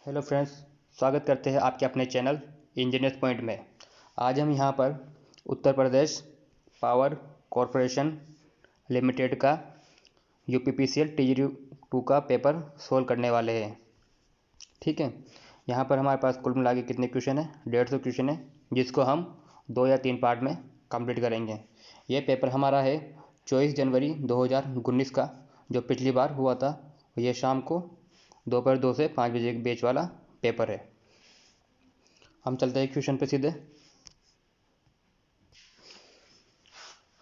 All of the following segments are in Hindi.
हेलो फ्रेंड्स, स्वागत करते हैं आपके अपने चैनल इंजीनियर्स पॉइंट में। आज हम यहाँ पर Uttar Pradesh power corporation limited का यूपीपीसीएल TG2 का पेपर सोल्व करने वाले हैं। ठीक है, यहाँ पर हमारे पास कुल मिला के कितने क्वेश्चन है? 150 क्वेश्चन है, जिसको हम 2 या 3 पार्ट में कंप्लीट करेंगे। ये पेपर हमारा है 24 जनवरी 2019 का, जो पिछली बार हुआ था। ये शाम को दोपहर 2 से 5 बजे के बीच वाला पेपर है। हम चलते हैं क्वेश्चन पे सीधे।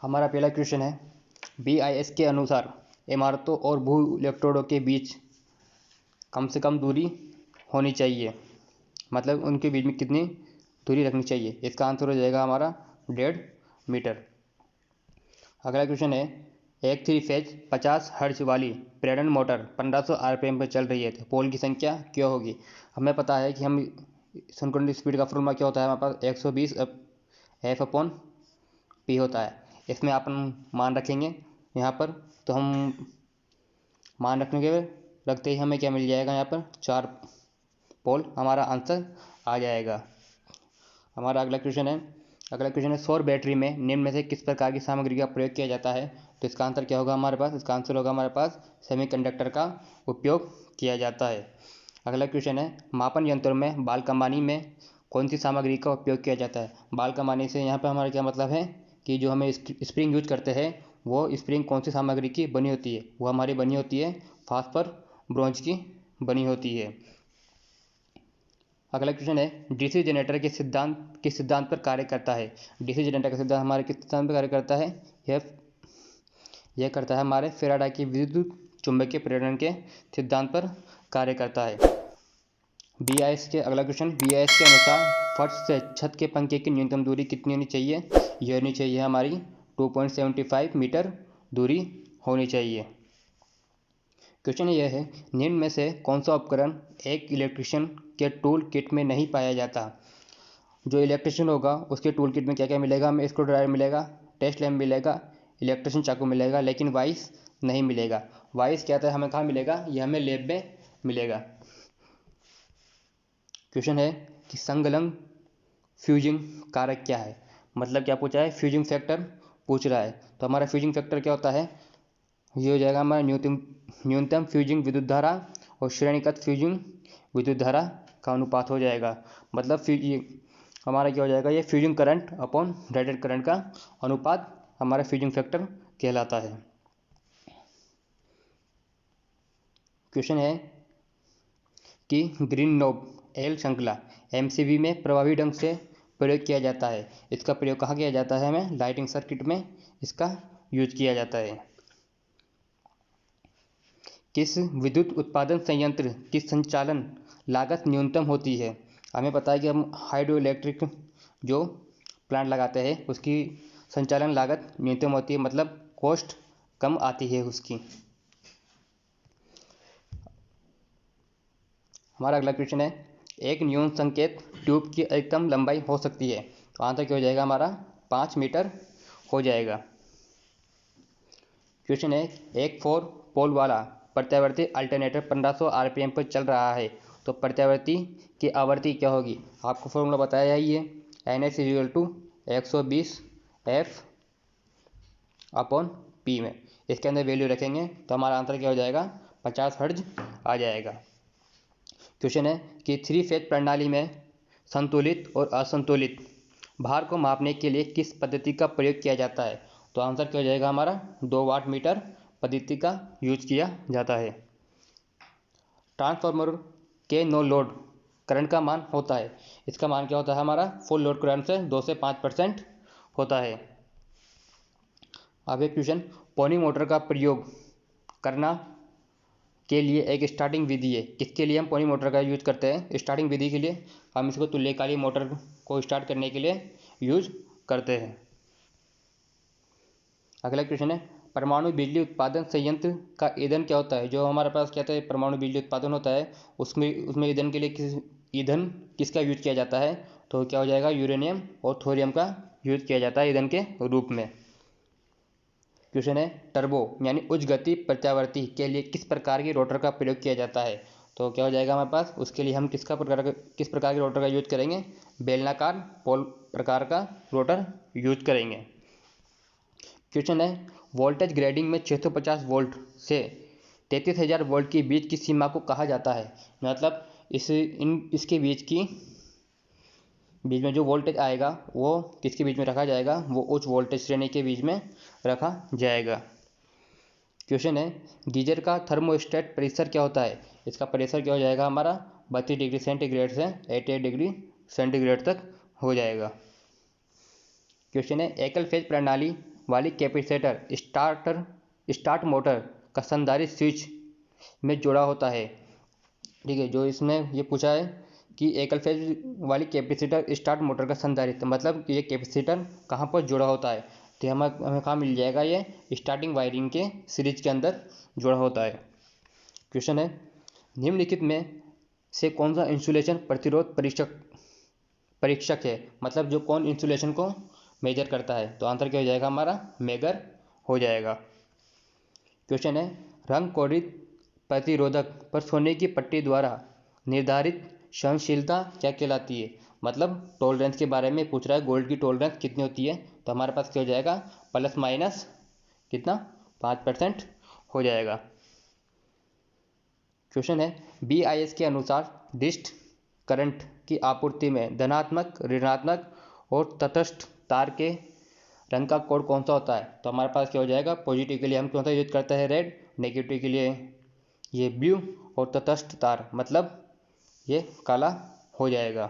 हमारा पहला क्वेश्चन है, BIS के अनुसार इमारतों और भू इलेक्ट्रोडों के बीच कम से कम दूरी होनी चाहिए, मतलब उनके बीच में कितनी दूरी रखनी चाहिए। इसका आंसर हो जाएगा हमारा 1.5 मीटर। अगला क्वेश्चन है, एक 3 फेज 50 हर्ट्ज वाली प्रेरण मोटर 1500 RPM पर चल रही है, तो पोल की संख्या क्या होगी? हमें पता है कि हम सिंक्रोनस स्पीड का फॉर्मूला क्या होता है, हमारे पास 120 F/P होता है। इसमें अपन मान रखेंगे यहाँ पर, तो हम मान रखने के रखते ही हमें क्या मिल जाएगा, यहाँ पर 4 पोल हमारा आंसर आ जाएगा। हमारा अगला क्वेश्चन है, सौर बैटरी में निम्न में से किस प्रकार की सामग्री का प्रयोग किया जाता है? तो इसका आंसर क्या होगा हमारे पास? इसका आंसर होगा हमारे पास सेमीकंडक्टर का उपयोग किया जाता है। अगला क्वेश्चन है, मापन यंत्रों में बाल कमानी में कौन सी सामग्री का उपयोग किया जाता है? बाल कमानी से यहाँ पर हमारा क्या मतलब है कि जो हमें स्प्रिंग यूज करते हैं, वो स्प्रिंग कौन सी सामग्री की बनी होती है? वो हमारी बनी होती है फास्फर ब्रोंज की बनी होती है। अगला क्वेश्चन है, डीसी जनरेटर के सिद्धांत पर कार्य करता है? डीसी जनरेटर का सिद्धांत हमारे किस सिद्धांत पर कार्य करता है? यह करता है हमारे फैराडे की विद्युत चुंबकीय प्रेरण के सिद्धांत पर कार्य करता है। BIS के अगला क्वेश्चन, BIS के अनुसार फर्श से छत के पंखे की न्यूनतम दूरी कितनी होनी चाहिए? यह होनी चाहिए हमारी 2.75 मीटर दूरी होनी चाहिए। क्वेश्चन यह है, निम्न में से कौन सा उपकरण एक इलेक्ट्रिशियन के टूल किट में नहीं पाया जाता? जो इलेक्ट्रिशियन होगा उसके टूल किट में क्या क्या मिलेगा? हमें स्क्रू ड्राइवर मिलेगा, टेस्ट लैम्प मिलेगा, इलेक्ट्रिशियन चाकू मिलेगा, लेकिन वाइस नहीं मिलेगा। वाइस क्या था, हमें कहाँ मिलेगा? यह हमें लैब में मिलेगा। क्वेश्चन है कि संगलग्न फ्यूजिंग कारक क्या है? मतलब क्या पूछा है? फ्यूजिंग फैक्टर पूछ रहा है। तो हमारा फ्यूजिंग फैक्टर क्या होता है? ये हो जाएगा हमारा न्यूनतम फ्यूजिंग विद्युत धारा और श्रेणीगत फ्यूजिंग विद्युत धारा का अनुपात हो जाएगा। मतलब हमारा क्या हो जाएगा? ये fusing current upon rated current का अनुपात हमारा फ्यूजिंग फैक्टर कहलाता है। क्वेश्चन है कि ग्रीन नोब एल श्रृंखला MCB में प्रभावी ढंग से प्रयोग किया जाता है। इसका प्रयोग कहाँ किया जाता है? हमें लाइटिंग सर्किट में इसका यूज किया जाता है। किस विद्युत उत्पादन संयंत्र की संचालन लागत न्यूनतम होती है? हमें पता है कि हम हाइड्रो इलेक्ट्रिक जो प्लांट लगाते हैं उसकी संचालन लागत न्यूनतम होती है, मतलब कॉस्ट कम आती है उसकी। हमारा अगला क्वेश्चन है, एक न्यून संकेत ट्यूब की अधिकतम लंबाई हो सकती है? तो आंसर क्या हो जाएगा हमारा? 5 मीटर हो जाएगा। क्वेश्चन है, एक 4 पोल वाला प्रत्यावर्ती अल्टरनेटर 1500 RPM पर चल रहा है, तो प्रत्यावर्ती की आवृत्ति क्या होगी? आपको फॉर्मूला बताया ही है, NS = 120 F/P में। इसके अंदर वैल्यू रखेंगे तो हमारा आंसर क्या हो जाएगा? 50 हर्ट्ज आ जाएगा। क्वेश्चन है कि 3 फेज प्रणाली में संतुलित और असंतुलित भार को मापने के लिए किस पद्धति का प्रयोग किया जाता है? तो आंसर क्या हो जाएगा हमारा? 2 वाट मीटर पद्धति का यूज किया जाता है। ट्रांसफार्मर के नो लोड करंट का मान होता है, इसका मान क्या होता है हमारा? फुल लोड करंट से 2 से 5% होता है। अब एक क्वेश्चन, पोनी मोटर का प्रयोग करना के लिए एक स्टार्टिंग विधि है। किसके लिए हम पोनी मोटर का यूज करते हैं? स्टार्टिंग विधि के लिए हम इसको तुल्यकालिक मोटर को स्टार्ट करने के लिए यूज करते हैं। अगला क्वेश्चन है, परमाणु बिजली उत्पादन संयंत्र का ईंधन क्या होता है? जो हमारे पास क्या है, परमाणु बिजली उत्पादन होता है, उसमें ईंधन के लिए ईंधन किसका यूज किया जाता है? तो क्या हो जाएगा? यूरेनियम और थोरियम का यूज किया जाता है ईंधन के रूप में। क्वेश्चन है, टर्बो यानी उच्च गति प्रत्यावर्ती के लिए किस प्रकार की रोटर का प्रयोग किया जाता है? तो क्या हो जाएगा हमारे पास, उसके लिए हम किस प्रकार के रोटर का यूज करेंगे, बेलनाकार पोल प्रकार का रोटर यूज करेंगे। क्वेश्चन है, वोल्टेज ग्रेडिंग में 650 वोल्ट से 33,000 वोल्ट के बीच की सीमा को कहा जाता है। मतलब इसके बीच में जो वोल्टेज आएगा वो किसके बीच में रखा जाएगा, वो उच्च वोल्टेज श्रेणी के बीच में रखा जाएगा। क्वेश्चन है, गीजर का थर्मोस्टेट प्रेशर क्या होता है। इसका प्रेशर क्या हो जाएगा हमारा, 32 डिग्री सेंटीग्रेड से 88 डिग्री सेंटीग्रेड तक हो जाएगा। क्वेश्चन है, एकल फेज प्रणाली वाली कैपेसिटर स्टार्ट मोटर का संधारित्र स्विच में जुड़ा होता है। ठीक है, जो इसमें ये पूछा है कि एकल फेज वाली कैपेसिटर स्टार्ट मोटर का संधारित्र, मतलब ये कैपेसिटर कहाँ पर जुड़ा होता है, तो हमें कहाँ मिल जाएगा, ये स्टार्टिंग वायरिंग के सीरीज के अंदर जुड़ा होता है। क्वेश्चन है, निम्नलिखित में से कौन सा इंसुलेशन प्रतिरोध परीक्षक है। मतलब जो कौन इंसुलेशन को मेजर करता है, तो आंसर क्या हो जाएगा हमारा, मेगर हो जाएगा। क्वेश्चन है, रंग कोडित प्रतिरोधक पर सोने की पट्टी द्वारा निर्धारित सहनशीलता क्या कहलाती है। मतलब टॉलरेंस के बारे में पूछ रहा है, गोल्ड की टॉलरेंस कितनी होती है, तो हमारे पास क्या हो जाएगा, प्लस माइनस कितना 5% हो जाएगा। क्वेश्चन है, BIS के अनुसार डिस्ट करंट की आपूर्ति में धनात्मक, ऋणात्मक और तटस्थ तार के रंग का कोड कौन सा होता है, तो हमारे पास क्या हो जाएगा, पॉजिटिव के लिए हम कौन सा यूज करते हैं, रेड, नेगेटिव के लिए ये ब्लू, और तटस्थ तार मतलब ये काला हो जाएगा।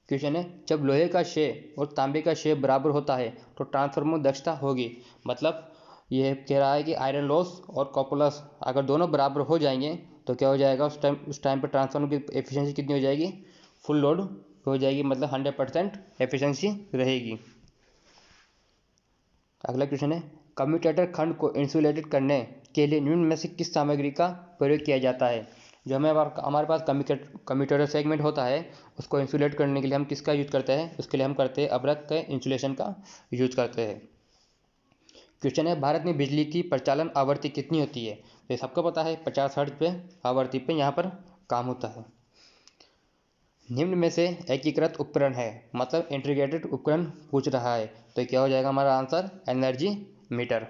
क्वेश्चन है, जब लोहे का क्षय और तांबे का क्षय बराबर होता है तो ट्रांसफार्मर दक्षता होगी। मतलब ये कह रहा है कि आयरन लॉस और कॉपर लॉस अगर दोनों बराबर हो जाएंगे तो क्या हो जाएगा, उस टाइम पर ट्रांसफार्मर की एफिशिएंसी कितनी हो जाएगी, फुल लोड हो जाएगी, मतलब 100% एफिशिएंसी रहेगी। अगला क्वेश्चन है, कम्यूटेटर खंड को इंसुलेटेड करने के लिए निम्न में से किस सामग्री का प्रयोग किया जाता है। जो हमारे पास कम्यूटेटर सेगमेंट होता है उसको इंसुलेट करने के लिए हम किसका यूज करते हैं, उसके लिए हम करते हैं अभ्रक के इंसुलेशन का यूज करते हैं। क्वेश्चन है, भारत में बिजली की प्रचालन आवृत्ति कितनी होती है, तो ये सबको पता है 50 हर्ट्ज पे आवृत्ति पे यहाँ पर काम होता है। निम्न में से एकीकृत उपकरण है, मतलब इंटीग्रेटेड उपकरण पूछ रहा है, तो क्या हो जाएगा हमारा आंसर, एनर्जी मीटर।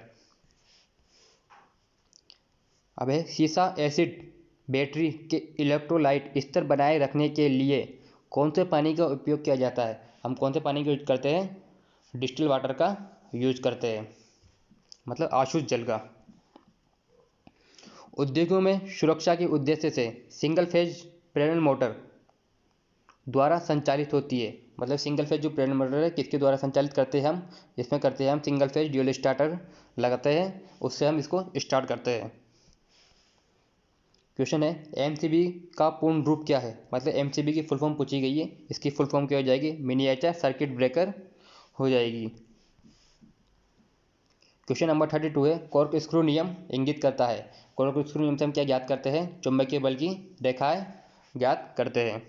अब है, सीसा एसिड बैटरी के इलेक्ट्रोलाइट स्तर बनाए रखने के लिए कौन से पानी का उपयोग किया जाता है। हम कौन से पानी का यूज करते हैं, डिस्टिल वाटर का यूज करते हैं, मतलब आशुद्ध जल का। उद्योगों में सुरक्षा के उद्देश्य से सिंगल फेज प्रेरण मोटर द्वारा संचालित होती है। मतलब सिंगल फेज जो प्रेरण मोटर है किसके द्वारा संचालित करते हैं हम, इसमें करते हैं हम सिंगल फेज ड्यूल स्टार्टर लगाते हैं, उससे हम इसको स्टार्ट करते हैं। क्वेश्चन है, एमसीबी का पूर्ण रूप क्या है। मतलब एमसीबी की फुल फॉर्म पूछी गई है, इसकी फुल फॉर्म क्या हो जाएगी, मिनिएचर सर्किट ब्रेकर हो जाएगी। क्वेश्चन नंबर 32 है, कॉर्क स्क्रू नियम इंगित करता है। कॉर्क स्क्रू नियम से हम क्या ज्ञात करते हैं, चुंबकीय बल की रेखाएं ज्ञात करते हैं।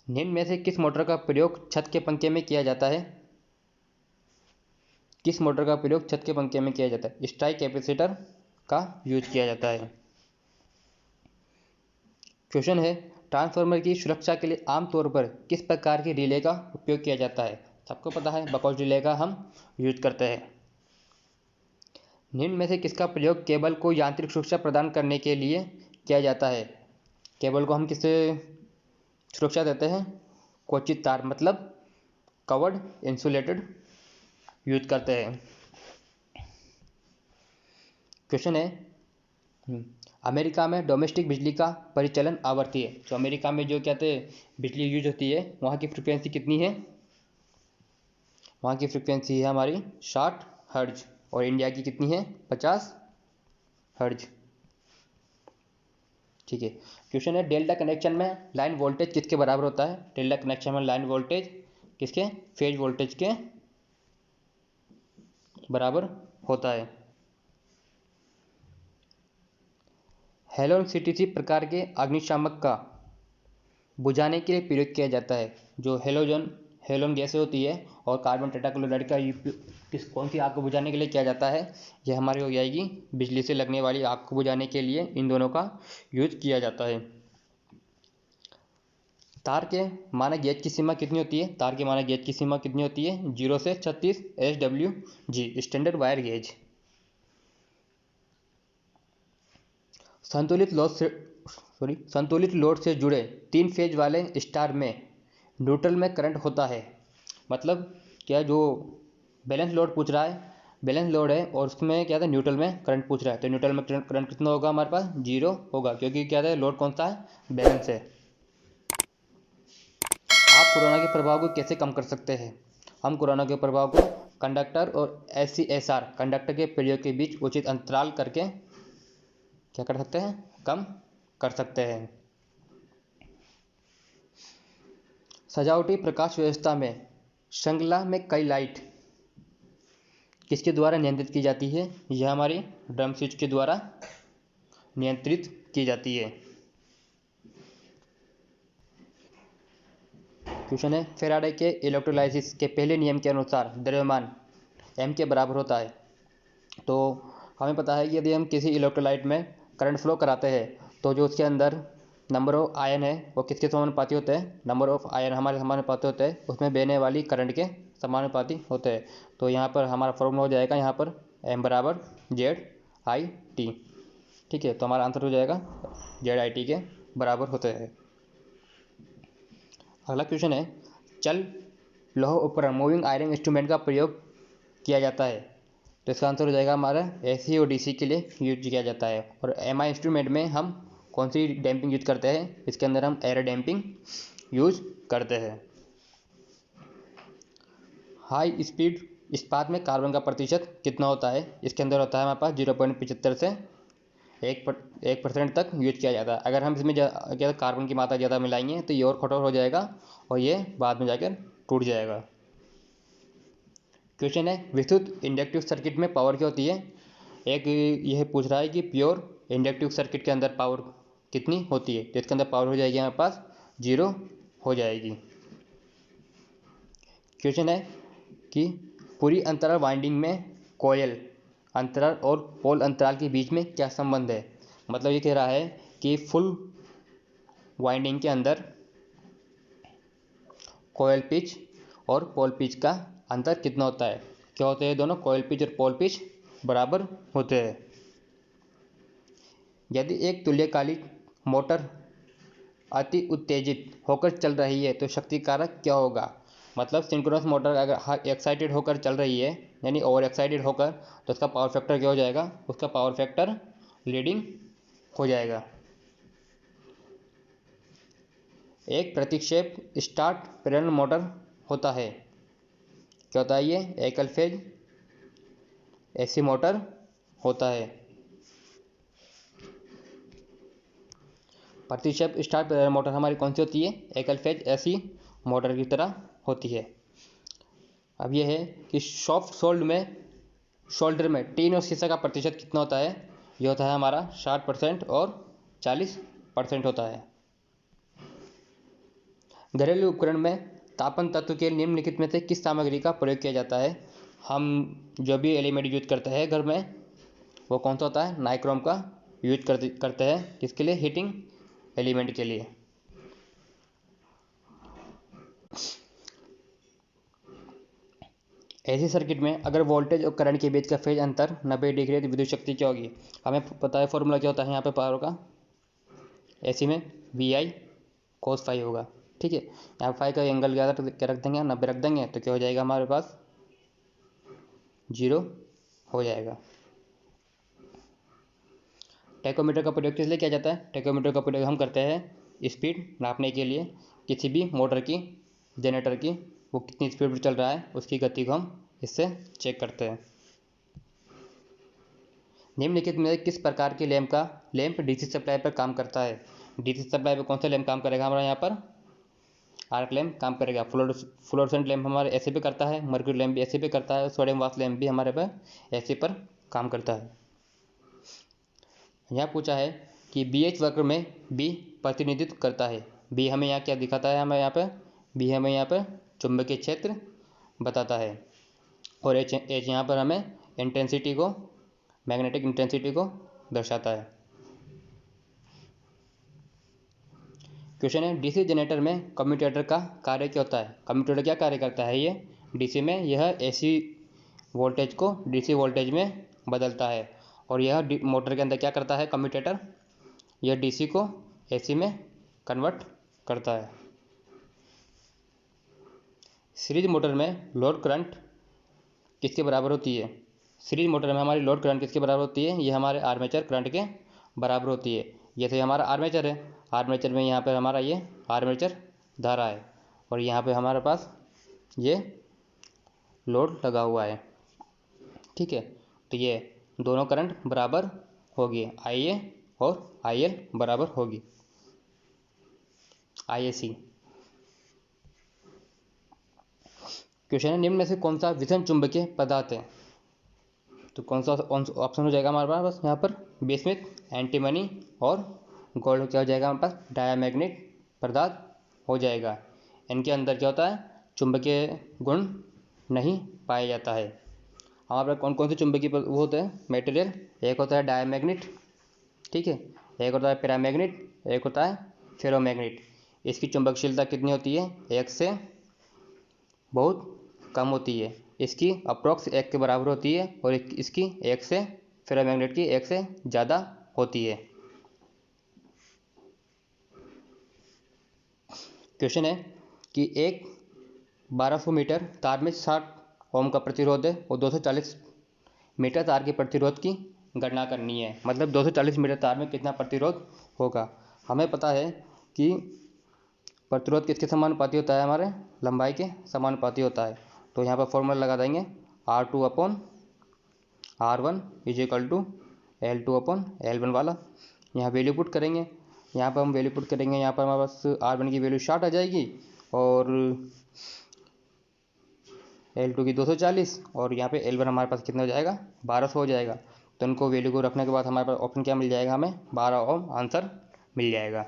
निम्न में से किस मोटर का प्रयोग छत के पंखे में किया जाता है। किस मोटर का प्रयोग छत के पंखे में किया जाता है, स्टाई कैपेसिटर का यूज किया जाता है। क्वेश्चन है, ट्रांसफार्मर की सुरक्षा के लिए आमतौर पर किस प्रकार के रिले का उपयोग किया जाता है। सबको पता है बकॉस रिले का हम यूज करते हैं। निम्न में से किसका प्रयोग केबल को यांत्रिक सुरक्षा प्रदान करने के लिए किया जाता है। केबल को हम किससे सुरक्षा देते हैं, कोचित तार, मतलब कवर्ड इंसुलेटेड यूज करते हैं। क्वेश्चन है, अमेरिका में डोमेस्टिक बिजली का परिचालन आवृत्ति है। तो अमेरिका में जो कहते हैं बिजली यूज होती है वहाँ की फ्रिक्वेंसी कितनी है, वहाँ की फ्रिक्वेंसी है हमारी 60 हर्ट्ज, और इंडिया की कितनी है 50 हर्ट्ज। ठीक है। क्वेश्चन है, डेल्टा कनेक्शन में लाइन वोल्टेज किसके बराबर होता है। डेल्टा कनेक्शन में लाइन वोल्टेज किसके, फेज वोल्टेज के बराबर होता है। हेलोन सीटीसी प्रकार के अग्निशामक का बुझाने के लिए प्रयोग किया जाता है। जो हेलोन गैसें होती है और कार्बन टेट्राक्लोराइड का कौन सी आग को बुझाने के लिए किया जाता है? यह हमारी हो जाएगी बिजली से लगने वाली आग को बुझाने के लिए इन दोनों का यूज किया जाता है। तार के मानक गेज की सीमा कितनी होती है? तार के मानक गेज की सीमा कितनी होती है? 0 से 36 SWG, स्टैंडर्ड वायर गेज। संतुलित लोड से जुड़े 3 फेज वाले स्टार में न्यूट्रल में करंट होता है। मतलब क्या, जो बैलेंस लोड पूछ रहा है, बैलेंस लोड है और उसमें क्या था, न्यूट्रल में करंट पूछ रहा है, तो न्यूट्रल में करंट कितना होगा हमारे पास? 0 होगा, क्योंकि क्या था, लोड कौन सा है? बैलेंस है। आप कोरोना के प्रभाव को कैसे कम कर सकते हैं? हम कोरोना के प्रभाव को कंडक्टर और SCSR कंडक्टर के पेड़ियों के बीच उचित अंतराल करके क्या कर सकते हैं? कम कर सकते हैं। सजावटी प्रकाश व्यवस्था में श्रृंखला में कई लाइट किसके द्वारा नियंत्रित की जाती है? यह हमारी ड्रम स्विच के द्वारा नियंत्रित की जाती है। क्वेश्चन है, फैराडे के इलेक्ट्रोलाइसिस के पहले नियम के अनुसार द्रव्यमान m के बराबर होता है। तो हमें पता है कि यदि हम किसी इलेक्ट्रोलाइट में करंट फ्लो कराते हैं तो जो उसके अंदर नंबर ऑफ आयन है वो किसके समानुपाती होते हैं? नंबर ऑफ आयन हमारे समानुपाती होते हैं, उसमें बहने वाली करंट के समानुपाती होते हैं। तो यहाँ पर हमारा फॉर्मूला हो जाएगा यहाँ पर m बराबर ZIT। ठीक है, तो हमारा आंसर हो जाएगा ZIT के बराबर होते हैं। अगला क्वेश्चन है, चल लौह उपकरण मूविंग आयरन इंस्ट्रूमेंट का प्रयोग किया जाता है। तो इसका आंसर हो जाएगा हमारा AC और DC के लिए यूज किया जाता है। और MI इंस्ट्रूमेंट में हम कौन सी डैम्पिंग यूज करते हैं? इसके अंदर हम एयर डैम्पिंग यूज करते हैं। हाई स्पीड इस्पात में कार्बन का प्रतिशत कितना होता है? इसके अंदर होता है हमारे पास 0.75 से 1% तक यूज किया जाता है। अगर हम इसमें क्या कार्बन की मात्रा ज़्यादा मिलाएंगे तो ये और कठोर हो जाएगा और ये बाद में जाकर टूट जाएगा। क्वेश्चन है, विद्युत इंडक्टिव सर्किट में पावर क्या होती है? एक यह पूछ रहा है कि प्योर इंडक्टिव सर्किट के अंदर पावर कितनी होती है? तो इसके अंदर पावर हो जाएगी हमारे पास 0 हो जाएगी। क्वेश्चन है कि पूरी अंतराल वाइंडिंग में कॉयल अंतराल और पोल अंतराल के बीच में क्या संबंध है? मतलब ये कह रहा है कि फुल वाइंडिंग के अंदर कॉयल पिच और पोल पिच का अंतर कितना होता है? क्या होते हैं दोनों? कॉयल पिच और पोल पिच बराबर होते हैं। यदि एक तुल्यकालिक मोटर अति उत्तेजित होकर चल रही है तो शक्ति कारक क्या होगा? मतलब सिंक्रोनस मोटर अगर एक्साइटेड होकर चल रही है, यानी ओवर एक्साइटेड होकर, तो उसका पावर फैक्टर क्या हो जाएगा? उसका पावर फैक्टर लीडिंग हो जाएगा। एक प्रतिक्षेप स्टार्ट प्रेरण मोटर होता है। क्या होता है ये? एकल फेज AC मोटर होता है। प्रतिक्षेप स्टार्ट प्रेरण मोटर हमारी कौन सी होती है? एकल फेज AC मोटर की तरह होती है। अब यह है कि सॉफ्ट शोल्डर में टीन और शीशा का प्रतिशत कितना होता है? यह होता है हमारा 60% और 40% होता है। घरेलू उपकरण में तापन तत्व के निम्नलिखित में से किस सामग्री का प्रयोग किया जाता है? हम जो भी एलिमेंट यूज करते हैं घर में वो कौन सा होता है? नाइक्रोम का यूज करते हैं। किसके लिए? हीटिंग एलिमेंट के लिए। ऐसी सर्किट में अगर वोल्टेज और करंट के बीच का फेज अंतर 90 डिग्री है तो विद्युत शक्ति क्या होगी? हमें पता है फॉर्मूला क्या होता है यहाँ पे पावर का। AC में VI cos फाई होगा। ठीक है, यहाँ फाई का एंगल क्या रख देंगे? 90 रख देंगे तो क्या हो जाएगा हमारे पास? 0 हो जाएगा। टैकोमीटर का प्रयोग किस लिए किया जाता है? टैकोमीटर का प्रयोग हम करते हैं स्पीड नापने के लिए। किसी भी मोटर की, जनरेटर की, वो कितनी स्पीड पर चल रहा है उसकी गति को हम इससे चेक करते हैं। निम्नलिखित में किस प्रकार की लैंप DC सप्लाई पर काम करता है? DC सप्लाई पर कौन सा लैंप काम करेगा हमारा? यहाँ पर आर्क लैंप काम करेगा। फ्लोरोसेंट लैंप हमारे ऐसे पे करता है, मर्क्यूरी लैंप भी ऐसे पे करता है, सोडियम वाश लैंप भी हमारे पर ऐसे पर काम करता है। यहाँ पूछा है कि BH वक्र में B प्रतिनिधित्व करता है। B हमें यहाँ क्या दिखाता है? हमें यहाँ पर B हमें यहाँ पर चुंबकीय क्षेत्र बताता है। और एच यहाँ पर हमें इंटेंसिटी को, मैग्नेटिक इंटेंसिटी को दर्शाता है। क्वेश्चन है डीसी जनरेटर में कम्यूटेटर का कार्य क्या होता है। कम्यूटेटर क्या कार्य करता है, ये डीसी में यह एसी वोल्टेज को डीसी वोल्टेज में बदलता है, और यह मोटर के अंदर क्या करता है कम्यूटेटर, यह डीसी को एसी में कन्वर्ट करता है। सीरीज मोटर में लोड करंट किसके बराबर होती है। सीरीज मोटर में हमारी लोड करंट किसके बराबर होती है, ये हमारे आर्मेचर करंट के बराबर होती है। जैसे हमारा आर्मेचर है, आर्मेचर में यहाँ पर हमारा ये आर्मेचर धारा है, और यहाँ पे हमारे पास ये लोड लगा हुआ है, ठीक है। तो ये दोनों करंट बराबर होगी, IA और IL बराबर होगी IAC। क्वेश्चन है निम्न में से कौन सा विषम चुंबकीय पदार्थ है। तो कौन सा ऑप्शन हो जाएगा हमारे पास बस यहाँ पर, बिस्मिथ, एंटीमनी और गोल्ड क्या हो जाएगा हमारे पास, डायामैग्नेट पदार्थ हो जाएगा। इनके अंदर क्या होता है, चुंबकीय गुण नहीं पाया जाता है। हमारे पास कौन कौन से चुंबकीय वो होते हैं मटेरियल, एक होता है डायामैग्नेट, ठीक है, एक होता है पैरामैग्नेट, एक होता है फेरोमैग्नेट। इसकी चुंबकशीलता कितनी होती है, 1 से बहुत कम होती है। इसकी अप्रॉक्स 1 के बराबर होती है, और इसकी 1 से, फेरोमैग्नेट की 1 से ज़्यादा होती है। क्वेश्चन है कि एक 1200 मीटर तार में 60 ओम का प्रतिरोध है, और 240 मीटर तार के प्रतिरोध की गणना करनी है। मतलब 240 मीटर तार में कितना प्रतिरोध होगा। हमें पता है कि प्रतिरोध किसके समानुपाती होता है, हमारे लंबाई के समानुपाती होता है। तो यहाँ पर फॉर्मूला लगा देंगे, R2/R1 = L2/L1 वाला। यहाँ वैल्यू पुट करेंगे, यहाँ पर हम वैल्यू पुट करेंगे, यहाँ पर हमारे पास R1 की वैल्यू 60 आ जाएगी, और L2 की 240, और यहाँ पे L1 हमारे पास कितना हो जाएगा, 1200 हो जाएगा। तो इनको वैल्यू को रखने के बाद हमारे पास ऑप्शन क्या मिल जाएगा, हमें 12 ओम आंसर मिल जाएगा।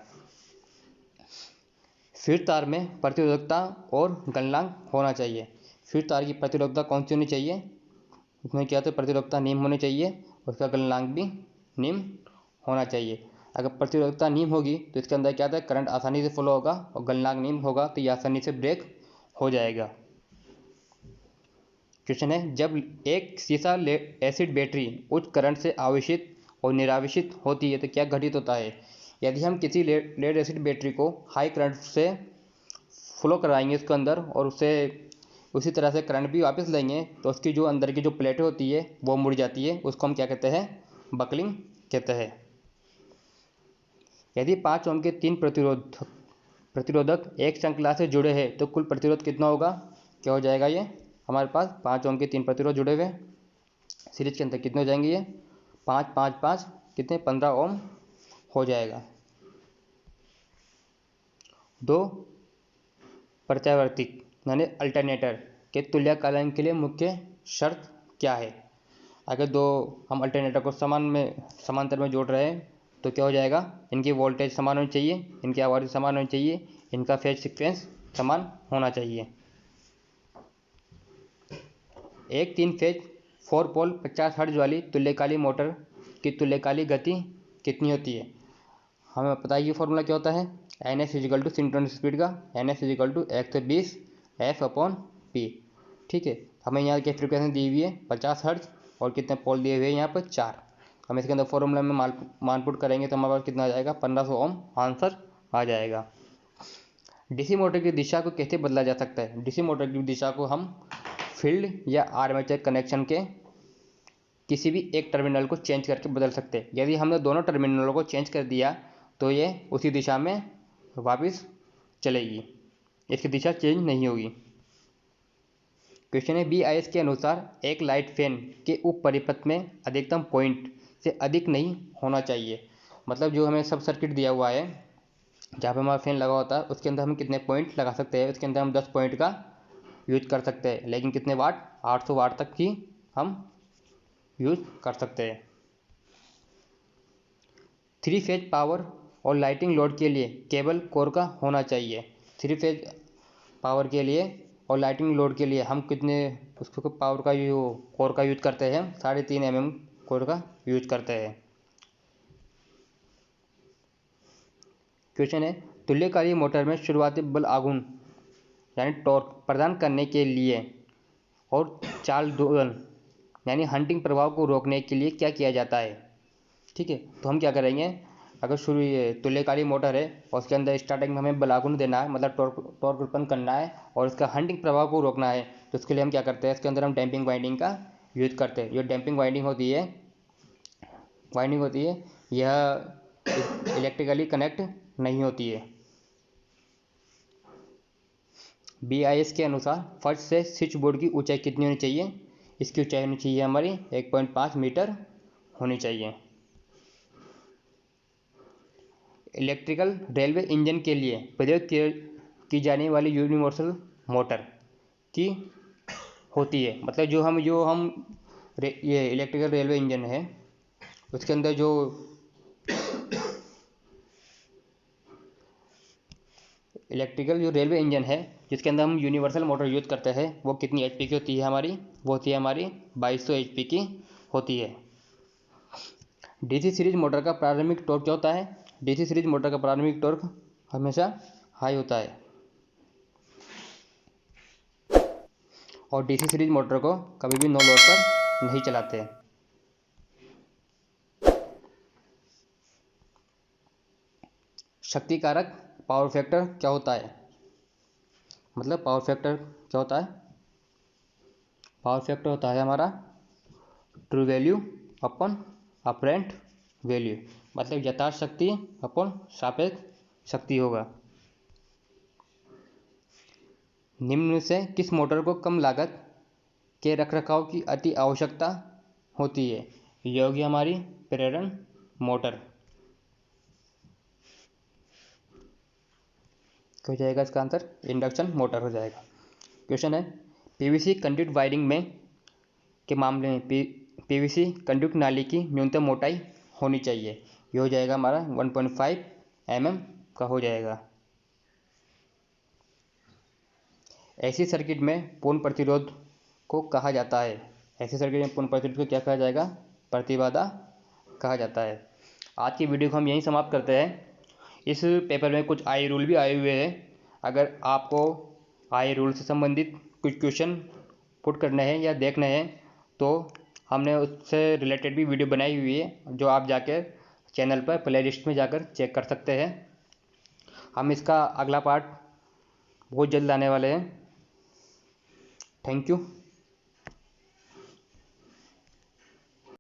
फीड तार में प्रतिरोधकता और गलनांक होना चाहिए। फीड तार की प्रतिरोधकता कौन सी होनी चाहिए, उसमें क्या होता है, प्रतिरोधकता निम्न होनी चाहिए, उसका गलनांक भी निम्न होना चाहिए। अगर प्रतिरोधकता निम्न होगी तो इसके अंदर क्या होता है, करंट आसानी से फ्लो होगा, और गलनांक निम्न होगा तो ये आसानी से ब्रेक हो जाएगा। क्वेश्चन है जब एक सीसा एसिड बैटरी उच्च करंट से आवेशित और निरावेशित होती है तो क्या घटित होता है। यदि हम किसी लेड एसिड बैटरी को हाई करंट से फ्लो कराएंगे उसके अंदर, और उससे उसी तरह से करंट भी वापस लेंगे, तो उसकी जो अंदर की जो प्लेटें होती है वो मुड़ जाती है, उसको हम क्या कहते हैं, बकलिंग कहते हैं। यदि 5 ओम के 3 प्रतिरोधक एक श्रृंखला से जुड़े हैं तो कुल प्रतिरोध कितना होगा, क्या हो जाएगा, ये हमारे पास 5 ओम के 3 प्रतिरोध जुड़े हुए सीरीज के अंदर कितने हो जाएंगे, ये 5 5 5 कितने 15 ओम हो जाएगा। 2 प्रत्यावर्ती यानी अल्टरनेटर के तुल्यकालन के लिए मुख्य शर्त क्या है। अगर दो हम अल्टरनेटर को समांतर में जोड़ रहे हैं तो क्या हो जाएगा, इनकी वोल्टेज समान होनी चाहिए, इनकी आवृत्ति समान होनी चाहिए, इनका फेज सीक्वेंस समान होना चाहिए। एक 3 फेज 4 पोल 50 हर्ट्ज वाली तुल्यकाली मोटर की तुल्यकाली गति कितनी होती है। हमें पता है ये फॉर्मूला क्या होता है, NS = सिंक्रोनस स्पीड का NS = 120 F/P, ठीक है। हमें यहाँ की फ्रिक्वेंसी दी हुई है 50 हर्ट्ज, और कितने पोल दिए हुए हैं यहाँ पर 4। हम इसके अंदर फॉर्मूला में मान पुट करेंगे तो हमारे पास कितना आ जाएगा, 1500 ओम आंसर आ जाएगा। डीसी मोटर की दिशा को कैसे बदला जा सकता है। डीसी मोटर की दिशा को हम फील्ड या आर्मेचर कनेक्शन के किसी भी एक टर्मिनल को चेंज करके बदल सकते हैं। यदि हमने दोनों टर्मिनलों को चेंज कर दिया तो ये उसी दिशा में वापस चलेगी, इसकी दिशा चेंज नहीं होगी। क्वेश्चन है BIS के अनुसार एक लाइट फैन के उप परिपथ में अधिकतम पॉइंट से अधिक नहीं होना चाहिए। मतलब जो हमें सब सर्किट दिया हुआ है जहाँ पे हमारा फैन लगा होता है उसके अंदर हम कितने पॉइंट लगा सकते हैं, उसके अंदर हम 10 पॉइंट का यूज कर सकते हैं, लेकिन कितने वाट, 800 वाट तक ही हम यूज कर सकते हैं। 3 फेज पावर और लाइटिंग लोड के लिए केबल कोर का होना चाहिए। 3 फेज पावर के लिए और लाइटिंग लोड के लिए हम कितने उसको पावर का जो कोर का यूज करते हैं, 3.5 mm कोर का यूज करते हैं। क्वेश्चन है, तुल्यकालिक मोटर में शुरुआती बल आघूर्ण यानी टॉर्क प्रदान करने के लिए और चाल दोलन यानी हंटिंग प्रभाव को रोकने के लिए क्या किया जाता है। ठीक है, तो हम क्या करेंगे, अगर शुरू ये तुल्यकालिक मोटर है और उसके अंदर स्टार्टिंग में हमें बल आघूर्ण देना है, मतलब टॉर्क उत्पन्न करना है और इसका हंटिंग प्रभाव को रोकना है, तो उसके लिए हम क्या करते हैं, इसके अंदर हम डैम्पिंग वाइंडिंग का यूज करते हैं। जो डैम्पिंग वाइंडिंग होती है यह इलेक्ट्रिकली कनेक्ट नहीं होती है। BIS के अनुसार फर्श से स्विच बोर्ड की ऊंचाई कितनी होनी चाहिए, इसकी ऊंचाई होनी चाहिए हमारी 1.5 मीटर होनी चाहिए। इलेक्ट्रिकल रेलवे इंजन के लिए प्रयोग की जाने वाली यूनिवर्सल मोटर की होती है, मतलब जो हम ये इलेक्ट्रिकल रेलवे इंजन है उसके अंदर जो रेलवे इंजन है जिसके अंदर हम यूनिवर्सल मोटर यूज करते हैं वो कितनी HP की होती है हमारी, वो होती है हमारी 2200 HP की होती है। DC सीरीज मोटर का प्रारंभिक टॉर्क क्या होता है, DC सीरीज मोटर का प्रारंभिक टॉर्क हमेशा हाई होता है और DC सीरीज मोटर को कभी भी नो लोड पर नहीं चलाते। शक्ति कारक पावर फैक्टर क्या होता है, मतलब पावर फैक्टर क्या होता है, पावर फैक्टर होता है हमारा ट्रू वैल्यू अपन अपरेंट वैल्यू, मतलब यथार्थ शक्ति अपन सापेक्ष शक्ति होगा। निम्न में से किस मोटर को कम लागत के रखरखाव की अति आवश्यकता होती है, यह होगी हमारी प्रेरण मोटर। क्या हो जाएगा इसका आंसर, इंडक्शन मोटर हो जाएगा। क्वेश्चन है, PVC कंडक्ट वायरिंग में के मामले में PVC कंडक्ट नाली की न्यूनतम मोटाई होनी चाहिए, ये हो जाएगा हमारा 1.5 mm का हो जाएगा। ऐसी सर्किट में पूर्ण प्रतिरोध को कहा जाता है, ऐसे सर्किट में पूर्ण प्रतिरोध को क्या कहा जाएगा, प्रतिबाधा कहा जाता है। आज की वीडियो को हम यहीं समाप्त करते हैं। इस पेपर में कुछ आई रूल भी आए हुए हैं, अगर आपको आई रूल से संबंधित कुछ क्वेश्चन पुट करने हैं या देखने हैं तो हमने उससे रिलेटेड भी वीडियो बनाई हुई है, जो आप जाकर चैनल पर प्लेलिस्ट में जाकर चेक कर सकते हैं। हम इसका अगला पार्ट बहुत जल्द लाने वाले हैं। Thank you.